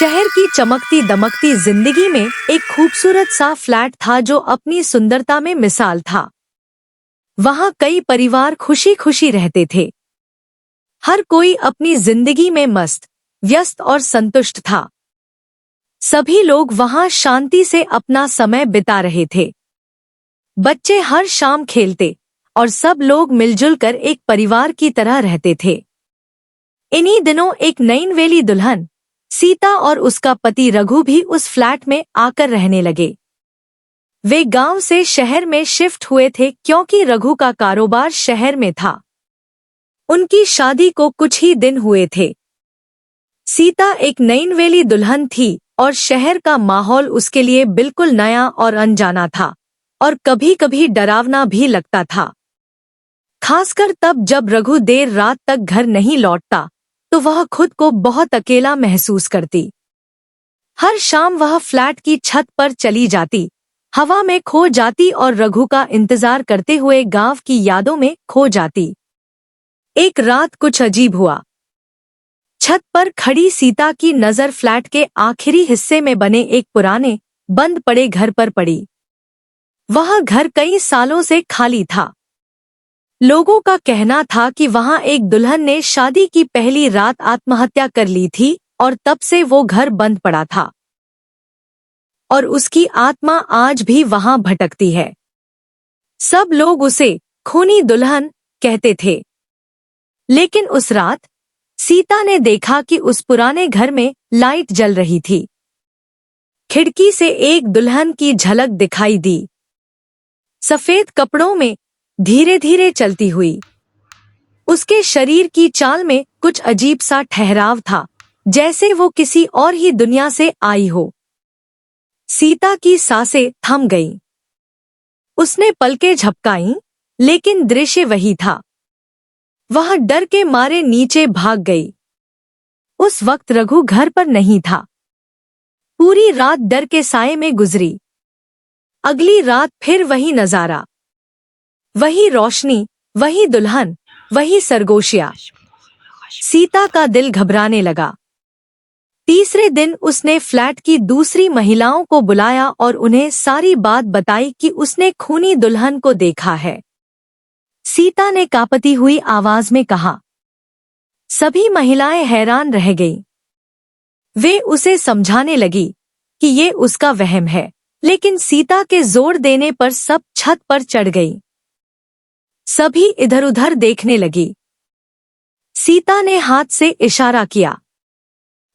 शहर की चमकती दमकती जिंदगी में एक खूबसूरत सा फ्लैट था जो अपनी सुंदरता में मिसाल था। वहाँ कई परिवार खुशी खुशी रहते थे। हर कोई अपनी जिंदगी में मस्त, व्यस्त और संतुष्ट था। सभी लोग वहाँ शांति से अपना समय बिता रहे थे। बच्चे हर शाम खेलते और सब लोग मिलजुल कर एक परिवार की तरह रहते थे। इन्हीं दिनों एक नईनवेली दुल्हन सीता और उसका पति रघु भी उस फ्लैट में आकर रहने लगे। वे गांव से शहर में शिफ्ट हुए थे क्योंकि रघु का कारोबार शहर में था। उनकी शादी को कुछ ही दिन हुए थे। सीता एक नईनवेली दुल्हन थी और शहर का माहौल उसके लिए बिल्कुल नया और अनजाना था और कभी-कभी डरावना भी लगता था। खासकर तब जब रघु देर रात तक घर नहीं लौटता तो वह खुद को बहुत अकेला महसूस करती। हर शाम वह फ्लैट की छत पर चली जाती, हवा में खो जाती और रघु का इंतजार करते हुए गांव की यादों में खो जाती। एक रात कुछ अजीब हुआ। छत पर खड़ी सीता की नजर फ्लैट के आखिरी हिस्से में बने एक पुराने, बंद पड़े घर पर पड़ी। वह घर कई सालों से खाली था। लोगों का कहना था कि वहां एक दुल्हन ने शादी की पहली रात आत्महत्या कर ली थी और तब से वो घर बंद पड़ा था और उसकी आत्मा आज भी वहां भटकती है। सब लोग उसे खूनी दुल्हन कहते थे। लेकिन उस रात सीता ने देखा कि उस पुराने घर में लाइट जल रही थी। खिड़की से एक दुल्हन की झलक दिखाई दी, सफेद कपड़ों में, धीरे धीरे चलती हुई। उसके शरीर की चाल में कुछ अजीब सा ठहराव था, जैसे वो किसी और ही दुनिया से आई हो। सीता की सांसें थम गईं। उसने पलकें झपकाईं, लेकिन दृश्य वही था। वह डर के मारे नीचे भाग गई। उस वक्त रघु घर पर नहीं था। पूरी रात डर के साए में गुजरी। अगली रात फिर वही नजारा, वही रोशनी, वही दुल्हन, वही सरगोशिया। सीता का दिल घबराने लगा। तीसरे दिन उसने फ्लैट की दूसरी महिलाओं को बुलाया और उन्हें सारी बात बताई कि उसने खूनी दुल्हन को देखा है। सीता ने कांपती हुई आवाज में कहा। सभी महिलाएं हैरान रह गईं। वे उसे समझाने लगी कि ये उसका वहम है, लेकिन सीता के जोर देने पर सब छत पर चढ़ गईं। सभी इधर उधर देखने लगी। सीता ने हाथ से इशारा किया,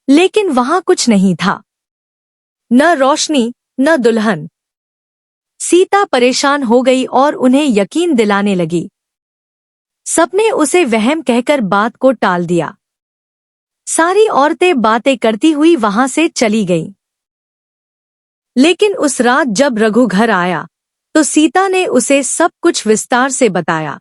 लेकिन वहां कुछ नहीं था। न रोशनी, न दुल्हन। सीता परेशान हो गई और उन्हें यकीन दिलाने लगी। सबने उसे वहम कहकर बात को टाल दिया। सारी औरतें बातें करती हुई वहां से चली गईं। लेकिन उस रात जब रघु घर आया तो सीता ने उसे सब कुछ विस्तार से बताया।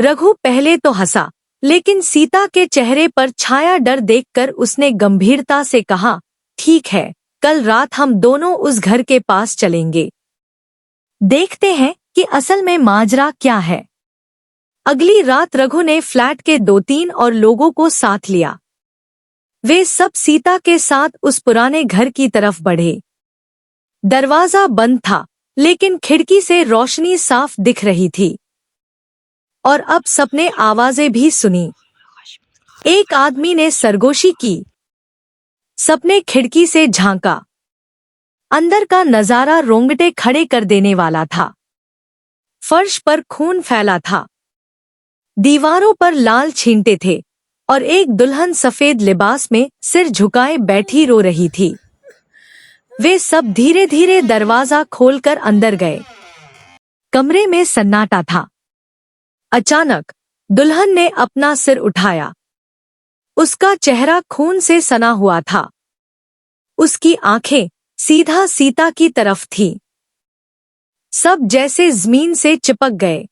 रघु पहले तो हंसा, लेकिन सीता के चेहरे पर छाया डर देखकर उसने गंभीरता से कहा, ठीक है, कल रात हम दोनों उस घर के पास चलेंगे। देखते हैं कि असल में माजरा क्या है। अगली रात रघु ने फ्लैट के 2-3 और लोगों को साथ लिया। वे सब सीता के साथ उस पुराने घर की तरफ बढ़े। दरवाजा बंद था, लेकिन खिड़की से रोशनी साफ दिख रही थी। और अब सबने आवाजें भी सुनी। एक आदमी ने सरगोशी की। सबने खिड़की से झांका। अंदर का नजारा रोंगटे खड़े कर देने वाला था। फर्श पर खून फैला था। दीवारों पर लाल छींटे थे और एक दुल्हन सफेद लिबास में सिर झुकाए बैठी रो रही थी। वे सब धीरे धीरे दरवाजा खोलकर अंदर गए। कमरे में सन्नाटा था। अचानक दुल्हन ने अपना सिर उठाया। उसका चेहरा खून से सना हुआ था। उसकी आंखें सीधा सीता की तरफ थीं। सब जैसे जमीन से चिपक गए।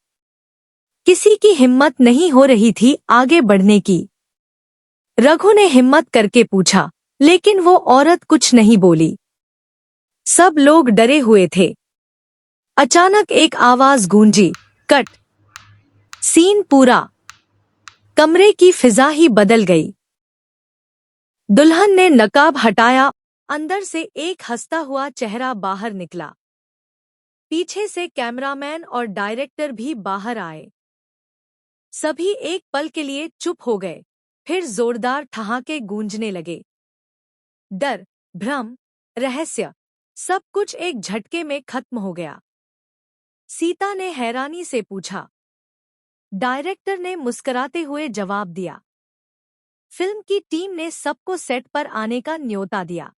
किसी की हिम्मत नहीं हो रही थी आगे बढ़ने की। रघु ने हिम्मत करके पूछा, लेकिन वो औरत कुछ नहीं बोली। सब लोग डरे हुए थे। अचानक एक आवाज गूंजी, कट। सीन पूरा। कमरे की फिजा ही बदल गई। दुल्हन ने नकाब हटाया। अंदर से एक हंसता हुआ चेहरा बाहर निकला। पीछे से कैमरामैन और डायरेक्टर भी बाहर आए। सभी एक पल के लिए चुप हो गए। फिर जोरदार ठहाके गूंजने लगे। डर, भ्रम, रहस्य, सब कुछ एक झटके में खत्म हो गया। सीता ने हैरानी से पूछा। डायरेक्टर ने मुस्कुराते हुए जवाब दिया। फिल्म की टीम ने सबको सेट पर आने का न्योता दिया।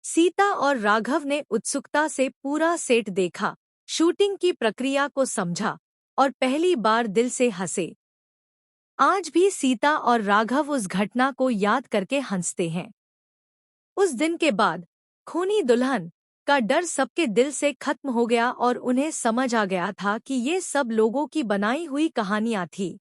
सीता और राघव ने उत्सुकता से पूरा सेट देखा, शूटिंग की प्रक्रिया को समझा और पहली बार दिल से हंसे। आज भी सीता और राघव उस घटना को याद करके हंसते हैं। उस दिन के बाद खूनी दुल्हन का डर सबके दिल से खत्म हो गया और उन्हें समझ आ गया था कि ये सब लोगों की बनाई हुई कहानियां थी।